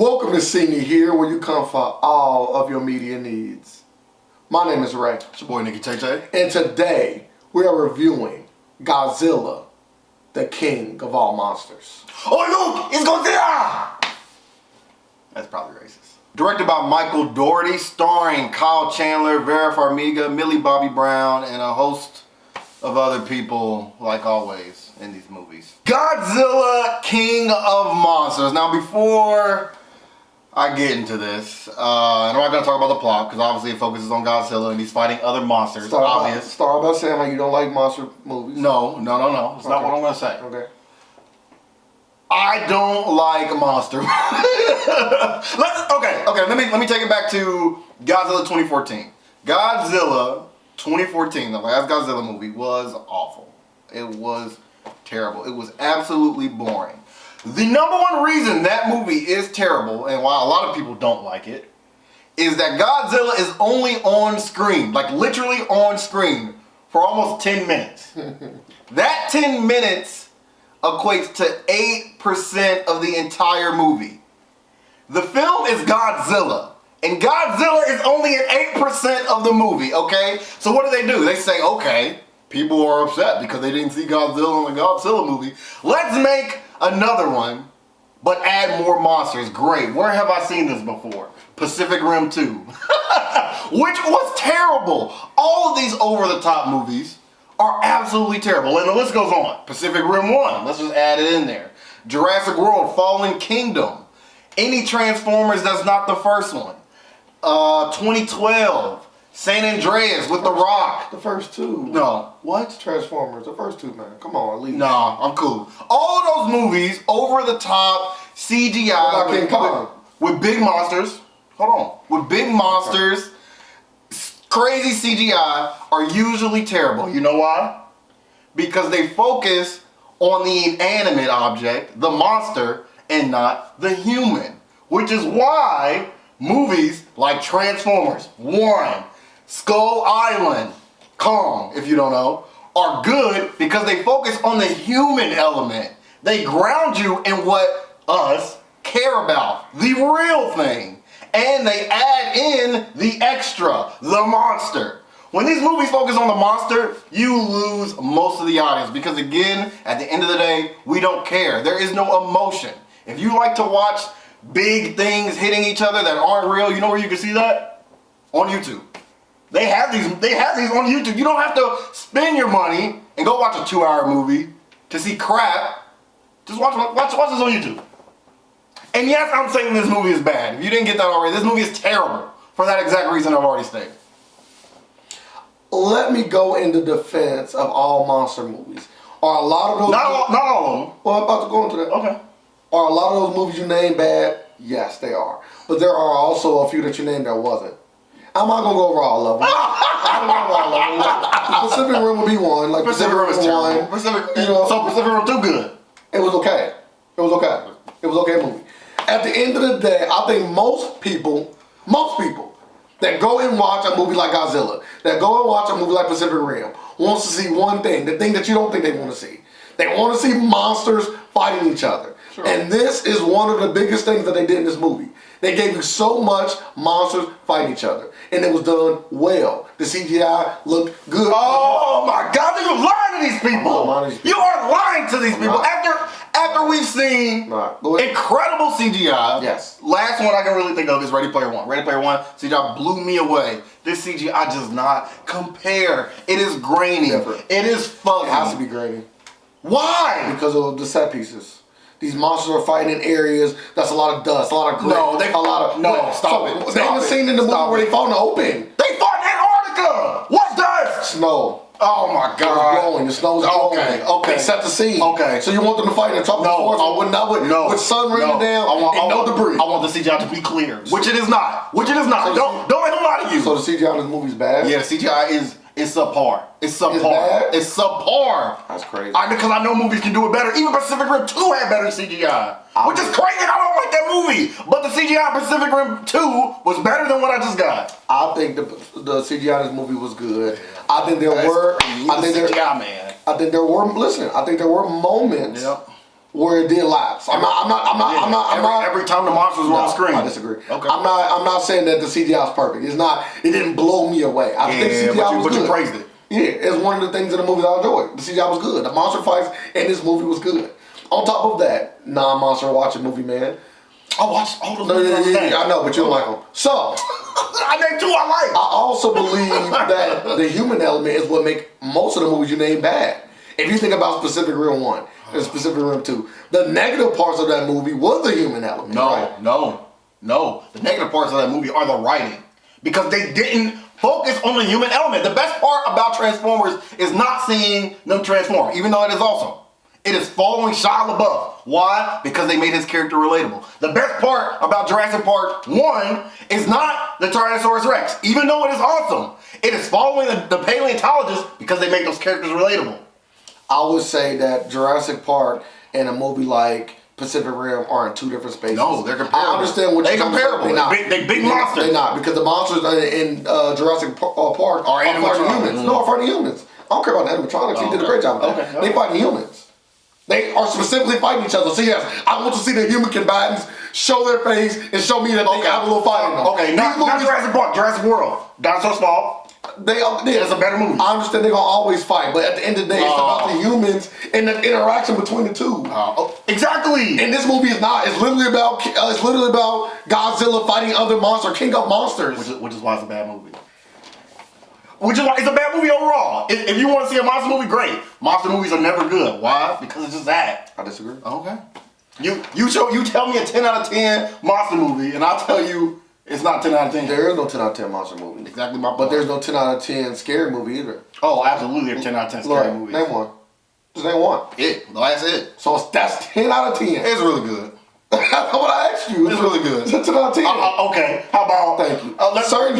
Welcome to See Me Here, where you come for all of your media needs. My name is Ray. It's your boy, Nicky Tay. And today, we are reviewing Godzilla, the king of all monsters. Oh, look! It's Godzilla! That's probably racist. Directed by Michael Dougherty, starring Kyle Chandler, Vera Farmiga, Millie Bobby Brown, and a host of other people, like always, in these movies. Godzilla, King of Monsters. Now, before I get into this, I'm not going to talk about the plot, because obviously it focuses on Godzilla and he's fighting other monsters. Start by saying how you don't like monster movies. No. It's not what I'm going to say. Okay. I don't like monster. Let me take it back to Godzilla 2014. Godzilla 2014, the last Godzilla movie, was awful. It was terrible. It was absolutely boring. The number one reason that movie is terrible, and why a lot of people don't like it, is that Godzilla is only on screen, like literally on screen, for almost 10 minutes. That 10 minutes equates to 8% of the entire movie. The film is Godzilla, and Godzilla is only at 8% of the movie, okay? So what do? They say, okay, people are upset because they didn't see Godzilla in the Godzilla movie. Let's make another one, but add more monsters. Great. Where have I seen this before? Pacific Rim 2. Which was terrible. All of these over-the-top movies are absolutely terrible. And the list goes on. Pacific Rim 1. Let's just add it in there. Jurassic World, Fallen Kingdom. Any Transformers that's not the first one. 2012. San Andreas with The Rock. The first two. No. What? Transformers. The first two, man. Come on, at least. Nah, I'm cool. All of those movies, over the top, CGI with big monsters. Hold on. With big monsters, crazy CGI are usually terrible. You know why? Because they focus on the inanimate object, the monster, and not the human. Which is why movies like Transformers 1, Skull Island, Kong, if you don't know, are good because they focus on the human element. They ground you in what us care about, the real thing. And they add in the extra, the monster. When these movies focus on the monster, you lose most of the audience because, again, at the end of the day, we don't care. There is no emotion. If you like to watch big things hitting each other that aren't real, you know where you can see that? On YouTube. They have these on YouTube. You don't have to spend your money and go watch a 2-hour movie to see crap. Just watch this on YouTube. And yes, I'm saying this movie is bad. If you didn't get that already, this movie is terrible for that exact reason I've already stated. Let me go into defense of all monster movies. Are a lot of those... Not all of them. Well, I'm about to go into that. Okay. Are a lot of those movies you named bad? Yes, they are. But there are also a few that you named that wasn't. I'm not going to go over all of them. Pacific Rim would be one. Like Pacific Rim is terrible. Pacific Rim 2 good. It was okay. It was okay. It was okay movie. At the end of the day, I think most people that go and watch a movie like Godzilla, that go and watch a movie like Pacific Rim, wants to see one thing, the thing that you don't think they want to see. They want to see monsters fighting each other. Sure. And this is one of the biggest things that they did in this movie. They gave you so much monsters fighting each other. And it was done well. The CGI looked good. Oh my God, you're lying to these people. You are lying to these people. After we've seen incredible CGI. Yes. Last one I can really think of is Ready Player One. Ready Player One, CGI blew me away. This CGI does not compare. It is grainy. Different. It is fuzzy. It has to be grainy. Why? Because of the set pieces. These monsters are fighting in areas that's a lot of dust, a lot of grit. Stop it. They haven't seen in the movie where they fought in the open. They fought in Antarctica. What's dust? Snow. Oh my God. It's blowing. The snow's blowing. Okay. They set the scene. Okay. So you want them to fight in the top of the forest? With sun raining down and no debris. I want the CGI to be clear, which it is not. Don't let him lie to you. So the CGI in this movie is bad? Yeah, the CGI is subpar. It's subpar. It's subpar. That's crazy. Because I know movies can do it better. Even Pacific Rim 2 had better CGI. Which is crazy. I don't like that movie. But the CGI in Pacific Rim 2 was better than what I just got. I think the CGI in this movie was good. I think there were moments where it did lapse. I'm not. Every time the monsters were on screen. I disagree. Okay. I'm not saying that the CGI is perfect. It's not. It didn't blow me away. I think CGI was good. But you praised it. Yeah, it's one of the things in the movie that I enjoyed. The CGI was good. The monster fights in this movie was good. On top of that, non-monster watching movie, man. I watched all those movies. I know, but you don't like them. So, I named two I like. I also believe that the human element is what make most of the movies you name bad. If you think about Pacific Rim 1 and Pacific Rim 2, the negative parts of that movie was the human element. No. The negative parts of that movie are the writing. Because they didn't focus on the human element. The best part about Transformers is not seeing them transform, even though it is awesome. It is following Shia LaBeouf. Why? Because they made his character relatable. The best part about Jurassic Park 1 is not the Tyrannosaurus Rex, even though it is awesome. It is following the paleontologists because they make those characters relatable. I would say that Jurassic Park and a movie like Pacific Rim are in two different spaces. No, they're comparable. I understand what you're saying. They're comparable. They're big monsters. They're not, because the monsters in Jurassic Park are fighting humans. No, are fighting humans. I don't care about the animatronics. He did a great job with that. They fighting humans. They are specifically fighting each other. So yes, I want to see the human combatants show their face and show me that they have a little fight in them. Okay, not Jurassic Park, Jurassic World. Dinosaurs Fall. It's a better movie. I understand they're gonna always fight, but at the end of the day, it's about the humans and the interaction between the two. Exactly. And this movie is not. It's literally about Godzilla fighting other monsters, king of monsters. Which is why it's a bad movie. Which is why it's a bad movie overall. If you want to see a monster movie, great. Monster movies are never good. Why? Because it's just that. I disagree. Okay. You tell me a 10 out of 10 monster movie, and I'll tell you it's not 10 out of 10. There is no 10 out of 10 monster movie. Exactly my point. But there's no 10 out of 10 scary movie either. Oh, absolutely, there's 10 out of 10 scary movies. Name one. Just name one. That's it. So that's 10 out of 10. It's really good. That's what I asked you. It's really good. It's 10 out of 10. Okay, how about... Thank you. Certain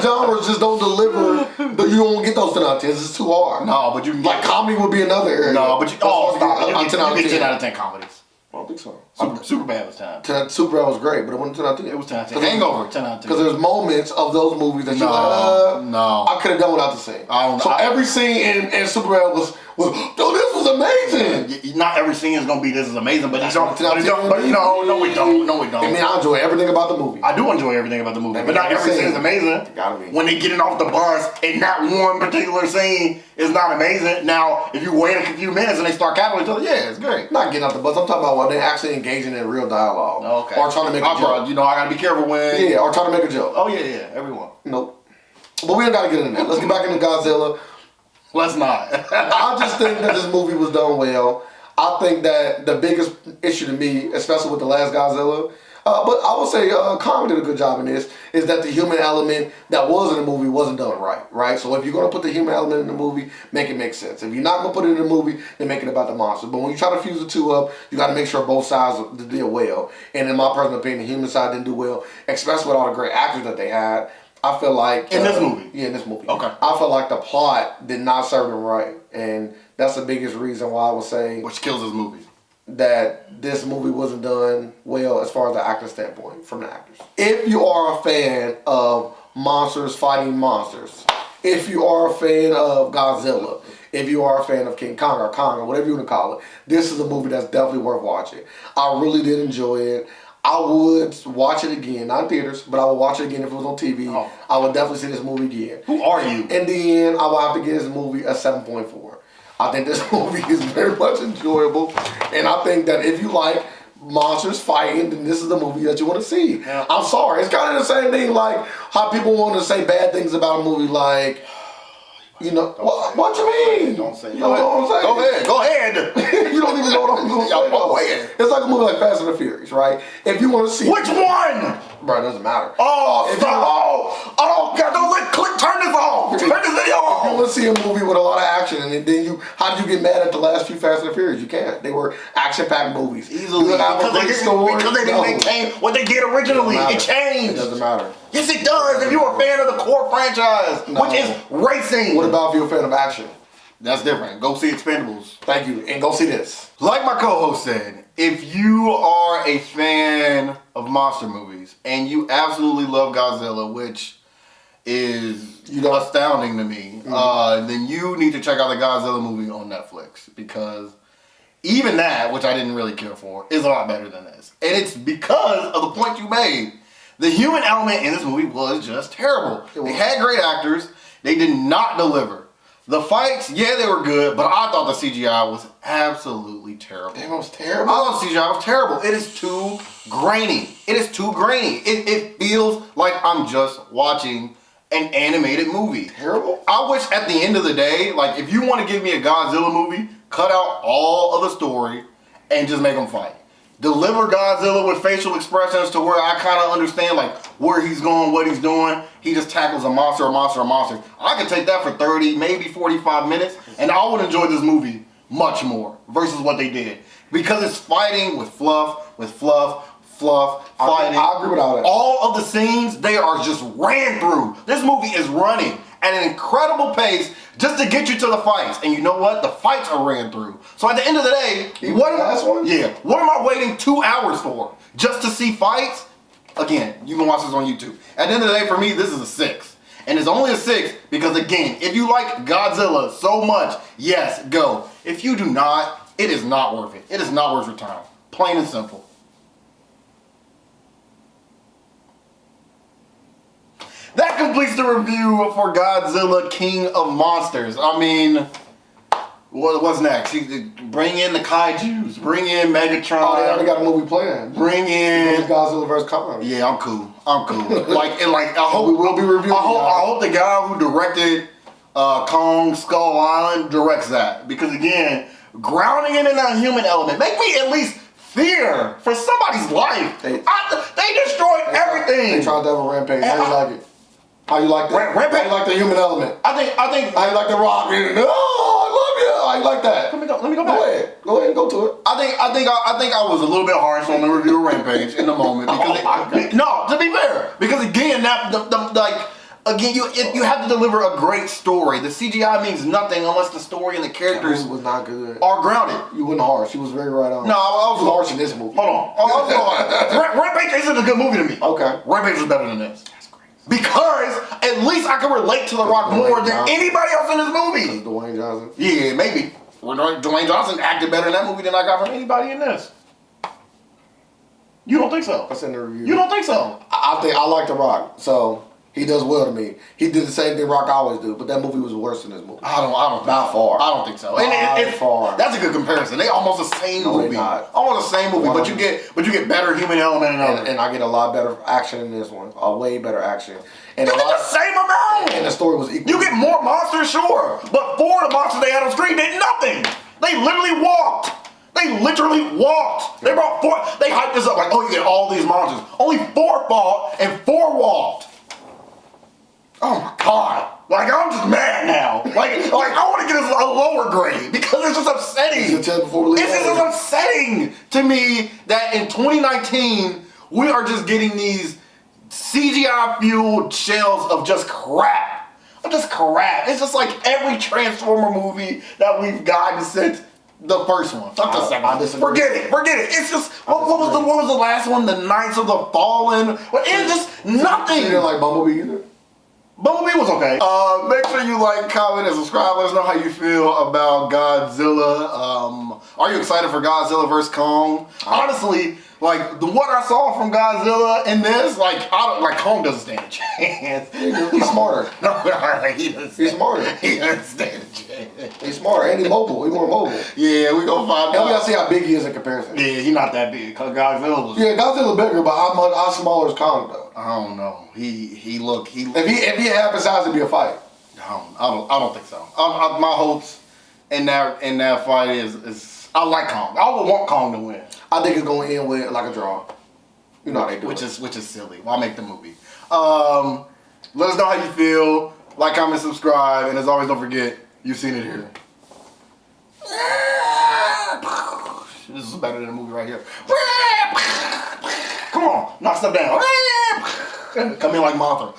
genres just don't deliver. You don't get those 10 out of 10s. It's too hard. No, but you can get... Like comedy would be another area. No, but you... Oh, stop. You get 10 out of 10 comedies. I don't think so. Superbad was 10. Superbad was great, but it wasn't 10 out of 10. It was 10 out of 10. Hangover, 10 out of 10. Because there's moments of those movies that you're like, no. I could have done without the scene. Every scene in Superbad was, dude, this was amazing. Not every scene is going to be this is amazing, but no, we don't. I mean, I enjoy everything about the movie. I do enjoy everything about the movie, but not every scene is amazing. Gotta be. When they getting off the bus and that one particular scene is not amazing. Now, if you wait a few minutes and they start cackling each other, yeah, it's great. Not getting off the bus. I'm talking about when they're actually engaging in real dialogue. Okay. Or trying to make a joke. I gotta be careful when... Yeah, or trying to make a joke. Oh, yeah, everyone. Nope. But we don't gotta get into that. Let's get back into Godzilla. Let's not. I just think that this movie was done well. I think that the biggest issue to me, especially with the last Godzilla, but I would say Kong did a good job in this, is that the human element that was in the movie wasn't done right? So if you're going to put the human element in the movie, make it make sense. If you're not going to put it in the movie, then make it about the monster. But when you try to fuse the two up, you got to make sure both sides did well. And in my personal opinion, the human side didn't do well, especially with all the great actors that they had. I feel like... In this movie? Yeah, in this movie. Okay. I feel like the plot did not serve them right. And that's the biggest reason why I would say... Which kills this movie. That this movie wasn't done well as far as the acting standpoint from the actors. If you are a fan of monsters fighting monsters, if you are a fan of Godzilla, if you are a fan of King Kong or whatever you want to call it, this is a movie that's definitely worth watching. I really did enjoy it. I would watch it again, not in theaters, but I would watch it again if it was on TV. I would definitely see this movie again. Who are you? In the end, I would have to give this movie a 7.4. I think this movie is very much enjoyable, and I think that if you like monsters fighting, then this is the movie that you want to see. Yeah. I'm sorry, it's kind of the same thing like how people want to say bad things about a movie like, you know, what you mean? Don't say it. You know what I'm saying? Go ahead. You don't even know what I'm going to say. Go ahead. It's like a movie like Fast and the Furious, right? If you want to see... Which one? Bro, it doesn't matter. God, don't turn this off. Turn this video off. If you want to see a movie with a lot of action, and then how did you get mad at the last few Fast and the Furious? You can't. They were action-packed movies. Easily. Because they didn't maintain what they did originally. It changed. It doesn't matter. Yes, it does. If you're a fan of the core franchise, which is racing. What about if you're a fan of action? That's different. Go see Expendables. Thank you. And go see this. Like my co-host said, if you are a fan of monster movies and you absolutely love Godzilla, which is astounding to me, then you need to check out the Godzilla movie on Netflix, because even that, which I didn't really care for, is a lot better than this. And it's because of the point you made. The human element in this movie was just terrible. They had great actors. They did not deliver. The fights, yeah, they were good, but I thought the CGI was absolutely terrible. Damn, it was terrible? I thought the CGI was terrible. It is too grainy. It is too grainy. It feels like I'm just watching an animated movie. Terrible? I wish at the end of the day, like, if you want to give me a Godzilla movie, cut out all of the story and just make them fight. Deliver Godzilla with facial expressions to where I kind of understand, like, where he's going, what he's doing. He just tackles a monster. I could take that for 30, maybe 45 minutes, and I would enjoy this movie much more versus what they did. Because it's fighting with fluff, fighting. I agree with all that. All of the scenes, they are just ran through. This movie is running at an incredible pace just to get you to the fights. And you know what? The fights are ran through. So at the end of the day, what am I waiting 2 hours for? Just to see fights? Again, you can watch this on YouTube. At the end of the day, for me, this is a 6. And it's only a 6 because, again, if you like Godzilla so much, yes, go. If you do not, it is not worth it. It is not worth your time. Plain and simple. That completes the review for Godzilla King of Monsters. I mean, what's next? Bring in the kaijus. Bring in Megatron. Oh, they already got a movie planned. Bring in Godzilla vs. Kong. Yeah, I'm cool. I hope we will be reviewing. I hope the guy who directed Kong Skull Island directs that, because again, grounding it in that human element, make me at least fear for somebody's life. They destroyed everything. They tried to have a rampage. How you like it? How you like that? Rampage. How you like the human element? I think. How you like the Rock? Oh, I love you. How you like that? Let me go back. Go ahead and go to it. I think I was a little bit harsh on the review of Rampage in the moment, because no, to be fair, because again, again, you have to deliver a great story. The CGI means nothing unless the story and the characters was not good. Are grounded. You wasn't harsh. You was very right on. No, I was harsh in this movie. Hold on. Rampage isn't a good movie to me. Okay. Rampage is better than this. Because at least I can relate to The Rock more than anybody else in this movie. Dwayne Johnson? Yeah, maybe. Dwayne Johnson acted better in that movie than I got from anybody in this. You don't think so? That's in the review. You don't think so? I think I like The Rock, so he does well to me. He did the same thing Rock always do, but that movie was worse than this movie. I don't think not so. far. I don't think so. Not far. That's a good comparison. They almost the same movie. Not. Almost the same movie, but you get better human element and I get a lot better action in this one. A way better action. And you get the same amount. And the story was equal. You get more monsters, sure, but 4 of the monsters they had on screen did nothing. They literally walked. They brought 4. They hyped this up like, oh, you get all these monsters. Only 4 fought and 4 walked. Oh my God. Like, I'm just mad now. Like I want to get a lower grade because it's just upsetting. It's just upsetting to me that in 2019, we are just getting these CGI-fueled shells of just crap. It's just like every Transformer movie that we've gotten since the first one. Not the second one. Forget it. It's just, what was the last one? The Knights of the Fallen? It's just nothing. You didn't like Bumblebee either? Bumblebee was okay. Make sure you like, comment, and subscribe. Let us know how you feel about Godzilla. Are you excited for Godzilla vs. Kong? Honestly, like what I saw from Godzilla in this, Kong doesn't stand a chance. He's smarter. No, he doesn't. He's smarter. He doesn't stand a chance. He's smarter and he's mobile. He's more mobile. Yeah, we gonna find out. And we gotta see how big he is in comparison. Yeah, he's not that big. Cause Godzilla was. Yeah, Godzilla bigger, but how smaller is Kong though? I don't know. If he had half his size, it'd be a fight. I don't think so. My hopes in that fight is I like Kong. I would want Kong to win. I think it's going to end with like a draw. You know how they do which is silly. Why make the movie? Let us know how you feel. Like, comment, subscribe, and as always, don't forget, you've seen it here. This is better than the movie right here. Come on, knock stuff down. Come in like Mothra.